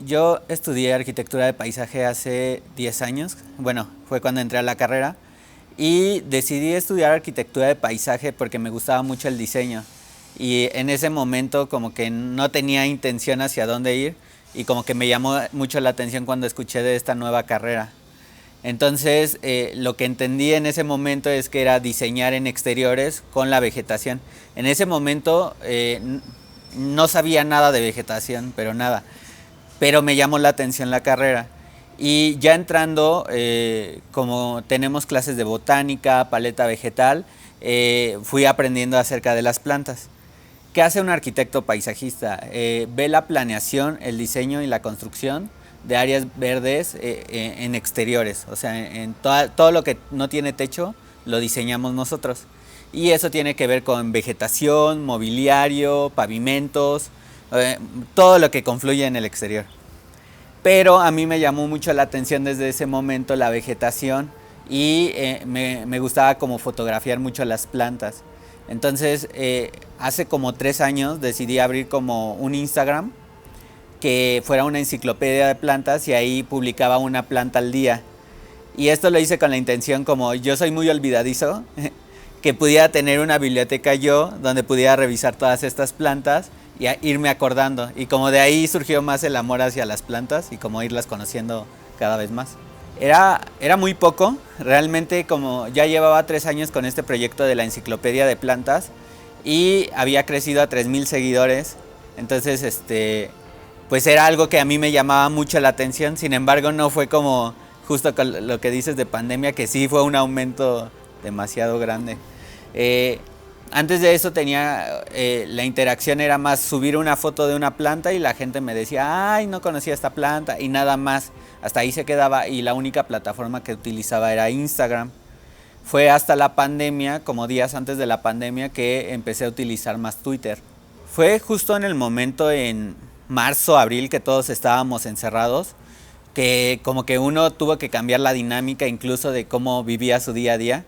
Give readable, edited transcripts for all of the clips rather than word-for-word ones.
Yo estudié arquitectura de paisaje hace 10 años, bueno, fue cuando entré a la carrera y decidí estudiar arquitectura de paisaje porque me gustaba mucho el diseño y en ese momento como que no tenía intención hacia dónde ir y como que me llamó mucho la atención cuando escuché de esta nueva carrera. Entonces, lo que entendí en ese momento es que era diseñar en exteriores con la vegetación. En ese momento no sabía nada de vegetación, pero nada. Pero me llamó la atención la carrera. Y ya entrando, como tenemos clases de botánica, paleta vegetal, fui aprendiendo acerca de las plantas. ¿Qué hace un arquitecto paisajista? Ve la planeación, el diseño y la construcción de áreas verdes en exteriores. O sea, todo lo que no tiene techo lo diseñamos nosotros. Y eso tiene que ver con vegetación, mobiliario, pavimentos, todo lo que confluye en el exterior. Pero a mí me llamó mucho la atención desde ese momento la vegetación y me gustaba como fotografiar mucho las plantas. Entonces, hace como 3 años decidí abrir como un Instagram que fuera una enciclopedia de plantas y ahí publicaba una planta al día. Y esto lo hice con la intención, como yo soy muy olvidadizo, que pudiera tener una biblioteca yo donde pudiera revisar todas estas plantas y irme acordando. Y como de ahí surgió más el amor hacia las plantas y como irlas conociendo cada vez más. Era muy poco, realmente como ya llevaba 3 años con este proyecto de la enciclopedia de plantas y había crecido a 3000 seguidores. Entonces, pues era algo que a mí me llamaba mucho la atención. Sin embargo, no fue como justo con lo que dices de pandemia, que sí fue un aumento demasiado grande. Eh, Antes de eso tenía, la interacción era más subir una foto de una planta y la gente me decía, ay, no conocía esta planta y nada más. Hasta ahí se quedaba y la única plataforma que utilizaba era Instagram. Fue hasta la pandemia, como días antes de la pandemia, que empecé a utilizar más Twitter. Fue justo en el momento en marzo, abril, que todos estábamos encerrados, que como que uno tuvo que cambiar la dinámica incluso de cómo vivía su día a día.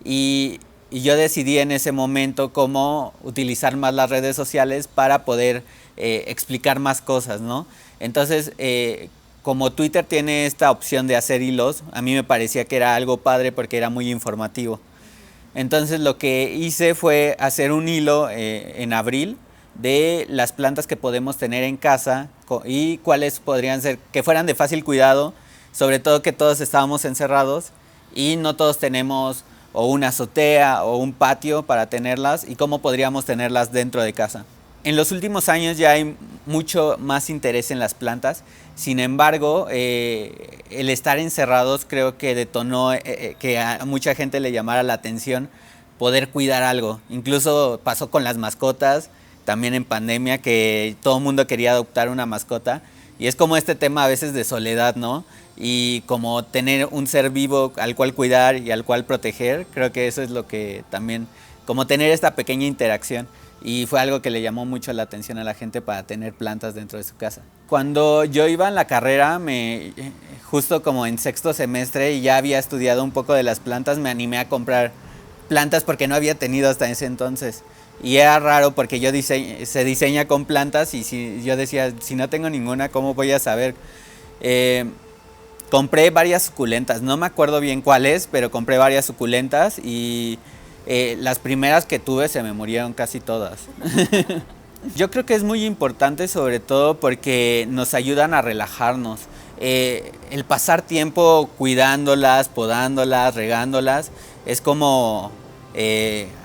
Y yo decidí en ese momento cómo utilizar más las redes sociales para poder explicar más cosas, ¿no? Entonces, como Twitter tiene esta opción de hacer hilos, a mí me parecía que era algo padre porque era muy informativo. Entonces lo que hice fue hacer un hilo en abril de las plantas que podemos tener en casa y cuáles podrían ser, que fueran de fácil cuidado, sobre todo que todos estábamos encerrados y no todos tenemos o una azotea o un patio para tenerlas y cómo podríamos tenerlas dentro de casa. En los últimos años ya hay mucho más interés en las plantas, sin embargo, el estar encerrados creo que detonó que a mucha gente le llamara la atención poder cuidar algo. Incluso pasó con las mascotas, también en pandemia, que todo el mundo quería adoptar una mascota. Y es como este tema a veces de soledad, ¿no? Y como tener un ser vivo al cual cuidar y al cual proteger, creo que eso es lo que también, como tener esta pequeña interacción. Y fue algo que le llamó mucho la atención a la gente para tener plantas dentro de su casa. Cuando yo iba en la carrera, justo como en sexto semestre y ya había estudiado un poco de las plantas, me animé a comprar plantas porque no había tenido hasta ese entonces. Y era raro porque se diseña con plantas y si yo decía, si no tengo ninguna, ¿cómo voy a saber? Eh, Compré varias suculentas, no me acuerdo bien cuáles, pero compré varias suculentas y las primeras que tuve se me murieron casi todas. Yo creo que es muy importante sobre todo porque nos ayudan a relajarnos. El pasar tiempo cuidándolas, podándolas, regándolas, es como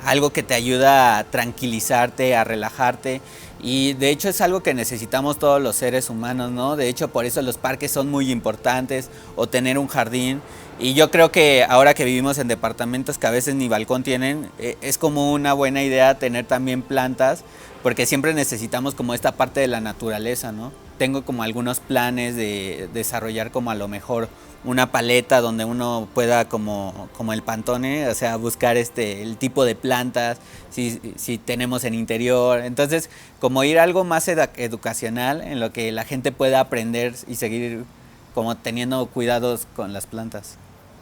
algo que te ayuda a tranquilizarte, a relajarte. Y de hecho es algo que necesitamos todos los seres humanos, ¿no? De hecho por eso los parques son muy importantes o tener un jardín. Y yo creo que ahora que vivimos en departamentos que a veces ni balcón tienen, es como una buena idea tener también plantas porque siempre necesitamos como esta parte de la naturaleza, ¿no? Tengo como algunos planes de desarrollar como a lo mejor una paleta donde uno pueda como el Pantone, o sea, buscar el tipo de plantas, si tenemos en interior. Entonces, como ir a algo más educacional en lo que la gente pueda aprender y seguir como teniendo cuidados con las plantas.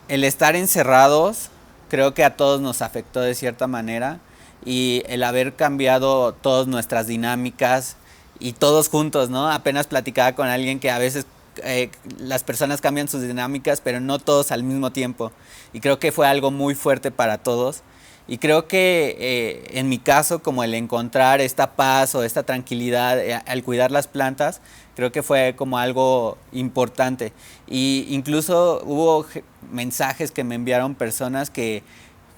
El estar encerrados creo que a todos nos afectó de cierta manera y el haber cambiado todas nuestras dinámicas y todos juntos, ¿no? Apenas platicaba con alguien que a veces las personas cambian sus dinámicas, pero no todos al mismo tiempo. Y creo que fue algo muy fuerte para todos. Y creo que en mi caso, como el encontrar esta paz o esta tranquilidad al cuidar las plantas, creo que fue como algo importante. Y incluso hubo mensajes que me enviaron personas que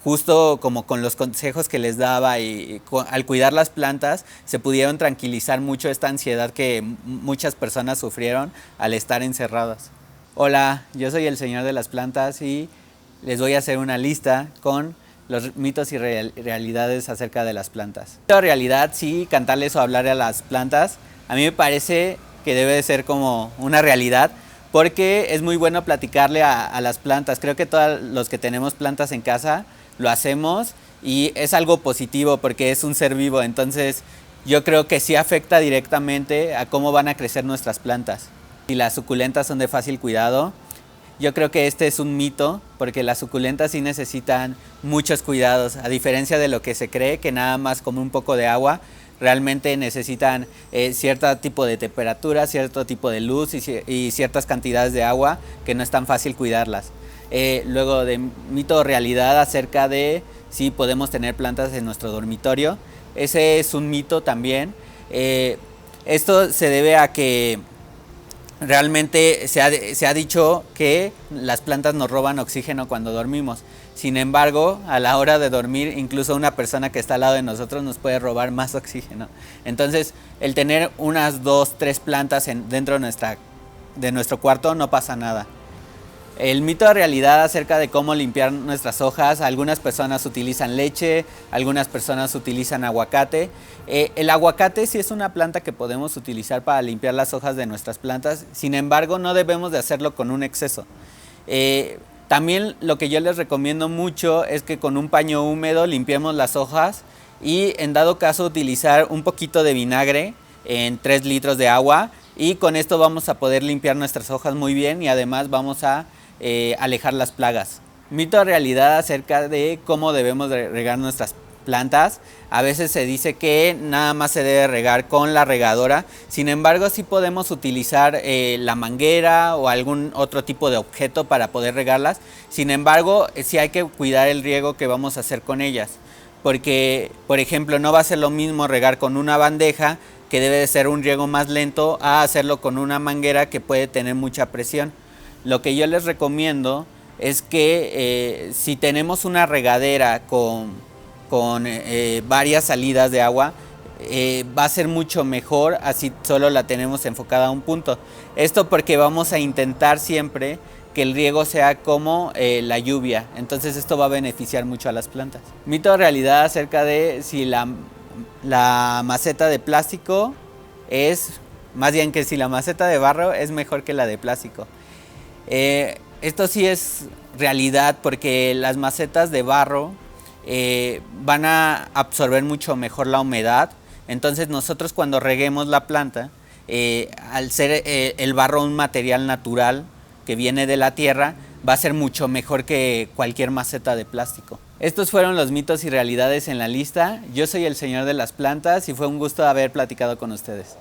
justo como con los consejos que les daba y al cuidar las plantas se pudieron tranquilizar mucho esta ansiedad que muchas personas sufrieron al estar encerradas. Hola, yo soy el señor de las plantas y les voy a hacer una lista con los mitos y realidades acerca de las plantas. En realidad, sí, cantarles o hablarle a las plantas, a mí me parece que debe de ser como una realidad, porque es muy bueno platicarle a las plantas. Creo que todos los que tenemos plantas en casa lo hacemos y es algo positivo porque es un ser vivo, entonces yo creo que sí afecta directamente a cómo van a crecer nuestras plantas. Si las suculentas son de fácil cuidado, yo creo que este es un mito, porque las suculentas sí necesitan muchos cuidados, a diferencia de lo que se cree, que nada más como un poco de agua, realmente necesitan cierto tipo de temperatura, cierto tipo de luz y ciertas cantidades de agua que no es tan fácil cuidarlas. Luego de mito o realidad acerca de si podemos tener plantas en nuestro dormitorio, ese es un mito también. Esto se debe a que realmente se ha dicho que las plantas nos roban oxígeno cuando dormimos. Sin embargo, a la hora de dormir, incluso una persona que está al lado de nosotros nos puede robar más oxígeno. Entonces, el tener unas 2, 3 plantas dentro de nuestro cuarto no pasa nada. El mito de realidad acerca de cómo limpiar nuestras hojas: algunas personas utilizan leche, algunas personas utilizan aguacate. El aguacate sí es una planta que podemos utilizar para limpiar las hojas de nuestras plantas, sin embargo no debemos de hacerlo con un exceso. También lo que yo les recomiendo mucho es que con un paño húmedo limpiemos las hojas y en dado caso utilizar un poquito de vinagre en 3 litros de agua, y con esto vamos a poder limpiar nuestras hojas muy bien y además vamos a alejar las plagas. Mito o realidad acerca de cómo debemos de regar nuestras plantas: a veces se dice que nada más se debe regar con la regadora, sin embargo sí podemos utilizar la manguera o algún otro tipo de objeto para poder regarlas. Sin embargo, sí hay que cuidar el riego que vamos a hacer con ellas, porque por ejemplo no va a ser lo mismo regar con una bandeja, que debe de ser un riego más lento, a hacerlo con una manguera que puede tener mucha presión. Lo que yo les recomiendo es que si tenemos una regadera con varias salidas de agua, va a ser mucho mejor así solo la tenemos enfocada a un punto. Esto porque vamos a intentar siempre que el riego sea como la lluvia, entonces esto va a beneficiar mucho a las plantas. Mito o realidad acerca de si la maceta de plástico más bien que si la maceta de barro es mejor que la de plástico. Esto sí es realidad, porque las macetas de barro van a absorber mucho mejor la humedad. Entonces nosotros cuando reguemos la planta, al ser el barro un material natural que viene de la tierra, va a ser mucho mejor que cualquier maceta de plástico. Estos fueron los mitos y realidades en la lista. Yo soy el señor de las plantas y fue un gusto haber platicado con ustedes.